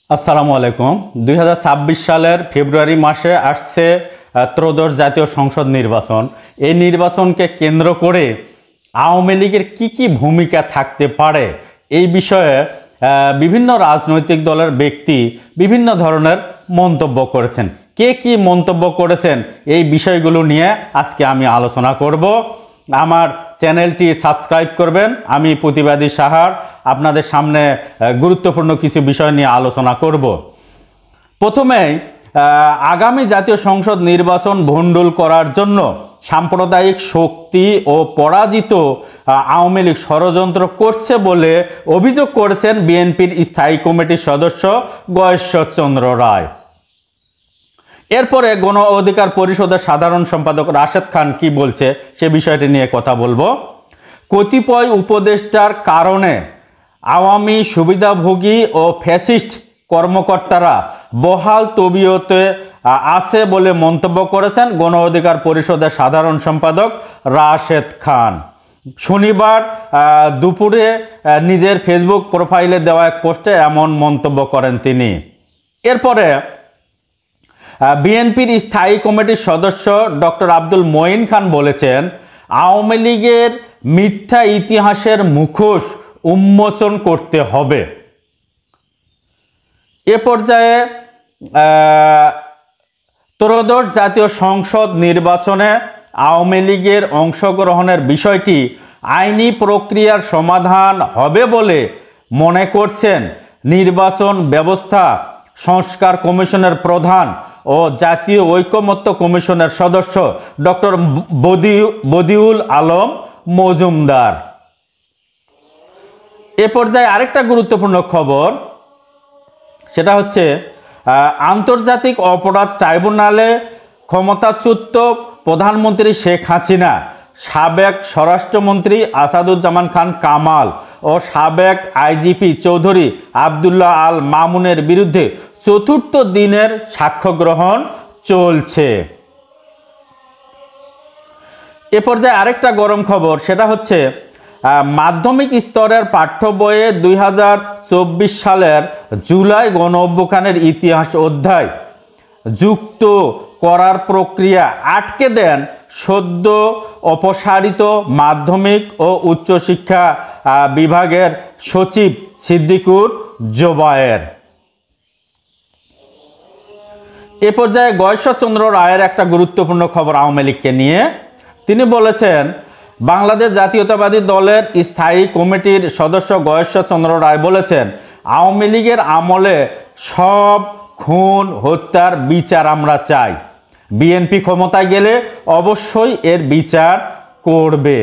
আসসালামু আলাইকুম। 2026 সালের ফেব্রুয়ারি মাসে আসছে ত্রয়োদশ জাতীয় সংসদ নির্বাচন। এই নির্বাচনকে কেন্দ্র করে আওয়ামী লীগের কি ভূমিকা থাকতে পারে এই বিষয়ে বিভিন্ন রাজনৈতিক দলের ব্যক্তি বিভিন্ন ধরনের মন্তব্য করেছেন। কে কি মন্তব্য করেছেন এই বিষয়গুলো নিয়ে আজকে আমি আলোচনা করব। আমার চ্যানেলটি সাবস্ক্রাইব করবেন। আমি প্রতিবাদী সাহার আপনাদের সামনে গুরুত্বপূর্ণ কিছু বিষয় নিয়ে আলোচনা করব। প্রথমেই আগামী জাতীয় সংসদ নির্বাচন ভণ্ডুল করার জন্য সাম্প্রদায়িক শক্তি ও পরাজিত আওয়ামী লীগ ষড়যন্ত্র করছে বলে অভিযোগ করেছেন বিএনপির স্থায়ী কমিটির সদস্য গয়েশ্বরচন্দ্র রায়। এরপরে গণ অধিকার পরিষদের সাধারণ সম্পাদক রাশেদ খান কি বলছে সে বিষয়টি নিয়ে কথা বলবো। কতিপয় উপদেষ্টার কারণে আওয়ামী সুবিধাভোগী ও ফ্যাসিস্ট কর্মকর্তারা বহাল তবিয়তে আছে বলে মন্তব্য করেছেন গণ অধিকার পরিষদের সাধারণ সম্পাদক রাশেদ খান। শনিবার দুপুরে নিজের ফেসবুক প্রোফাইলে দেওয়া এক পোস্টে এমন মন্তব্য করেন তিনি। এরপরে বিএনপির স্থায়ী কমিটির সদস্য ডক্টর আব্দুল মঈন খান বলেছেন, আওয়ামী লীগের মিথ্যা ইতিহাসের মুখোশ উন্মোচন করতে হবে। এ পর্যায়ে ত্রয়োদশ জাতীয় সংসদ নির্বাচনে আওয়ামী লীগের অংশগ্রহণের বিষয়টি আইনি প্রক্রিয়ার সমাধান হবে বলে মনে করছেন নির্বাচন ব্যবস্থা সংস্কার কমিশনের প্রধান ও জাতীয় ঐকমত্য কমিশনের সদস্য ডক্টর বদিউল আলম মজুমদার। এ পর্যায়ে আরেকটা গুরুত্বপূর্ণ খবর, সেটা হচ্ছে আন্তর্জাতিক অপরাধ ট্রাইব্যুনালে ক্ষমতাচ্যুত প্রধানমন্ত্রী শেখ হাসিনা, সাবেক স্বরাষ্ট্রমন্ত্রী আসাদুজ্জামান খান কামাল ও সাবেক আইজিপি চৌধুরী আবদুল্লাহ আল মামুনের বিরুদ্ধে চতুর্থ দিনের সাক্ষ্য গ্রহণ চলছে। এ পর্যায়ে আরেকটা গরম খবর, সেটা হচ্ছে মাধ্যমিক স্তরের পাঠ্য বইয়ে 2024 সালের জুলাই গণ অভ্যুত্থানের ইতিহাস অধ্যায় যুক্ত করার প্রক্রিয়া আটকে দেন সদ্য অপসারিত মাধ্যমিক ও উচ্চশিক্ষা বিভাগের সচিব সিদ্দিকুর জোবায়ের। এ পর্যায়ে গয়েশ্বরচন্দ্র রায়ের একটা গুরুত্বপূর্ণ খবর আওয়ামী লীগকে নিয়ে। তিনি বলেছেন, বাংলাদেশ জাতীয়তাবাদী দলের স্থায়ী কমিটির সদস্য গয়েশ্বরচন্দ্র রায় বলেছেন, আওয়ামী লীগের আমলে সব খুন হত্যার বিচার আমরা চাই। বিএনপি ক্ষমতায় গেলে অবশ্যই এর বিচার করবে।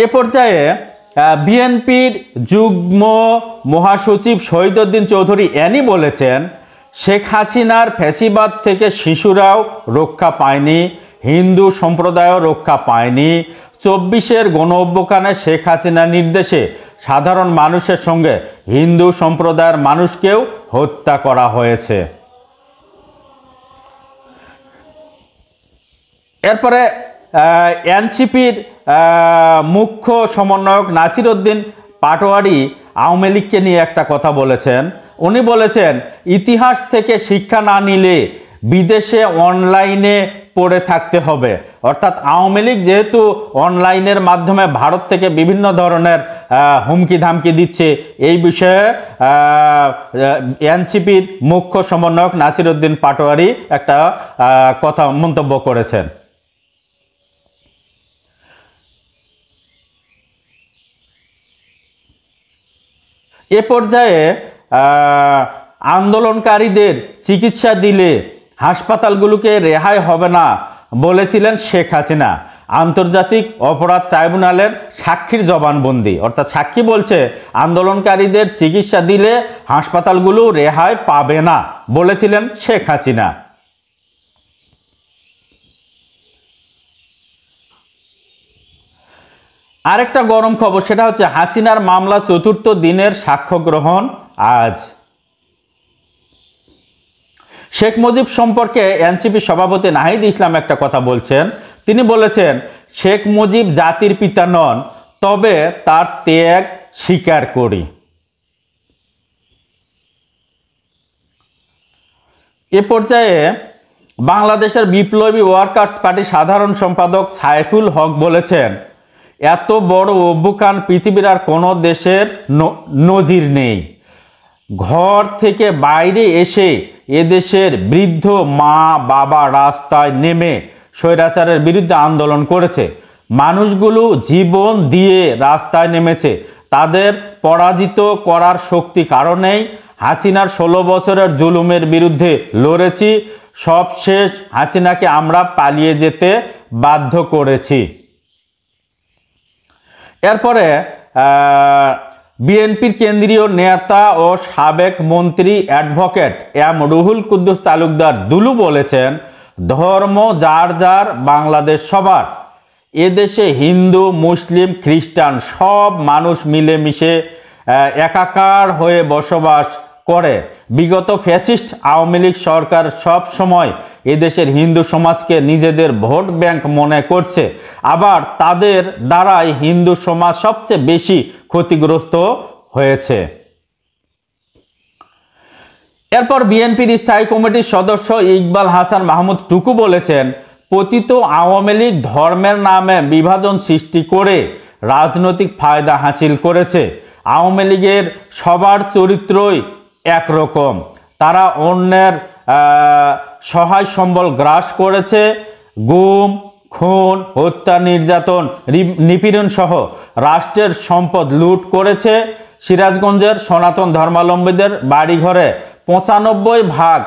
এ পর্যায়ে বিএনপির যুগ্ম মহাসচিব শহীদউদ্দিন চৌধুরী এনি বলেছেন, শেখ হাসিনার ফ্যাসিবাদ থেকে শিশুরাও রক্ষা পায়নি, হিন্দু সম্প্রদায়ও রক্ষা পায়নি। 24-এর গণ অভ্যুত্থানে শেখ হাসিনার নির্দেশে সাধারণ মানুষের সঙ্গে হিন্দু সম্প্রদায়ের মানুষকেও হত্যা করা হয়েছে। এরপরে এনসিপির মুখ্য সমন্বয়ক নাসির উদ্দিন পাটোয়ারি আওয়ামী লীগকে নিয়ে একটা কথা বলেছেন। উনি বলেছেন, ইতিহাস থেকে শিক্ষা না নিলে বিদেশে অনলাইনে পড়ে থাকতে হবে। অর্থাৎ আওয়ামী লীগ যেহেতু অনলাইনের মাধ্যমে ভারত থেকে বিভিন্ন ধরনের হুমকি ধামকি দিচ্ছে, এই বিষয়ে এনসিপির মুখ্য সমন্বয়ক নাসির উদ্দিন পাটোয়ারি একটা কথা মন্তব্য করেছেন। এ পর্যায়ে আন্দোলনকারীদের চিকিৎসা দিলে হাসপাতালগুলোকে রেহাই হবে না বলেছিলেন শেখ হাসিনা। আন্তর্জাতিক অপরাধ ট্রাইব্যুনালের সাক্ষীর জবানবন্দি, অর্থাৎ সাক্ষী বলছে আন্দোলনকারীদের চিকিৎসা দিলে হাসপাতালগুলো রেহাই পাবে না বলেছিলেন শেখ হাসিনা। আরেকটা গরম খবর, সেটা হচ্ছে হাসিনার মামলা চতুর্থ দিনের সাক্ষ্য গ্রহণ আজ। শেখ মুজিব সম্পর্কে এনসিপি সভাপতি নাহিদ ইসলাম একটা কথা বলছেন। তিনি বলেছেন, শেখ মুজিব জাতির পিতা নন, তবে তার ত্যাগ স্বীকার করি। এ পর্যায়ে বাংলাদেশের বিপ্লবী ওয়ার্কার্স পার্টির সাধারণ সম্পাদক সাইফুল হক বলেছেন, এত বড় অভ্যুত্থান পৃথিবীর আর কোনো দেশের নজির নেই। ঘর থেকে বাইরে এসে এদেশের বৃদ্ধ মা বাবা রাস্তায় নেমে স্বৈরাচারের বিরুদ্ধে আন্দোলন করেছে। মানুষগুলো জীবন দিয়ে রাস্তায় নেমেছে। তাদের পরাজিত করার শক্তি কারণেই হাসিনার 16 বছরের জুলুমের বিরুদ্ধে লড়েছি। সবশেষ হাসিনাকে আমরা পালিয়ে যেতে বাধ্য করেছি। এরপরে বিএনপির কেন্দ্রীয় নেতা ও সাবেক মন্ত্রী অ্যাডভোকেট এম রুহুল কুদ্দুস তালুকদার দুলু বলেছেন, ধর্ম যার যার, বাংলাদেশ সবার। এদেশে হিন্দু মুসলিম খ্রিস্টান সব মানুষ মিলেমিশে একাকার হয়ে বসবাস করে। বিগত ফ্যাসিস্ট আওয়ামী লীগ সরকার সব সময় এদেশের হিন্দু সমাজকে নিজেদের ভোট ব্যাংক মনে করছে, আবার তাদের দ্বারাই হিন্দু সমাজ সবচেয়ে বেশি ক্ষতিগ্রস্ত হয়েছে। এরপর বিএনপির স্থায়ী কমিটির সদস্য ইকবাল হাসান মাহমুদ টুকু বলেছেন, পতিত আওয়ামী লীগ ধর্মের নামে বিভাজন সৃষ্টি করে রাজনৈতিক ফায়দা হাসিল করেছে। আওয়ামী লীগের সবার চরিত্রই একরকম। তারা অন্যের সহায় সম্বল গ্রাস করেছে। গুম, খুন, হত্যা, নির্যাতন, নিপীড়ন সহ রাষ্ট্রের সম্পদ লুট করেছে। সিরাজগঞ্জের সনাতন ধর্মাবলম্বীদের বাড়িঘরে 95%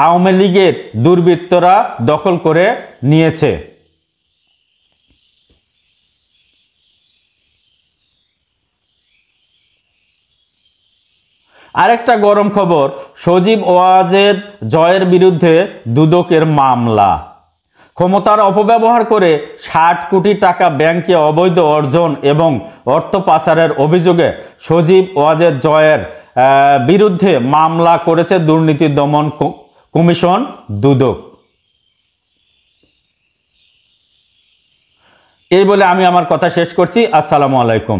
আওয়ামী লীগের দুর্বৃত্তরা দখল করে নিয়েছে। আরেকটা গরম খবর, সজীব ওয়াজেদ জয়ের বিরুদ্ধে দুদকের মামলা। ক্ষমতার অপব্যবহার করে 60 কোটি টাকা ব্যাংকে অবৈধ অর্জন এবং অর্থ পাচারের অভিযোগে সজীব ওয়াজেদ জয়ের বিরুদ্ধে মামলা করেছে দুর্নীতি দমন কমিশন দুদক। এই বলে আমি আমার কথা শেষ করছি। আসসালামু আলাইকুম।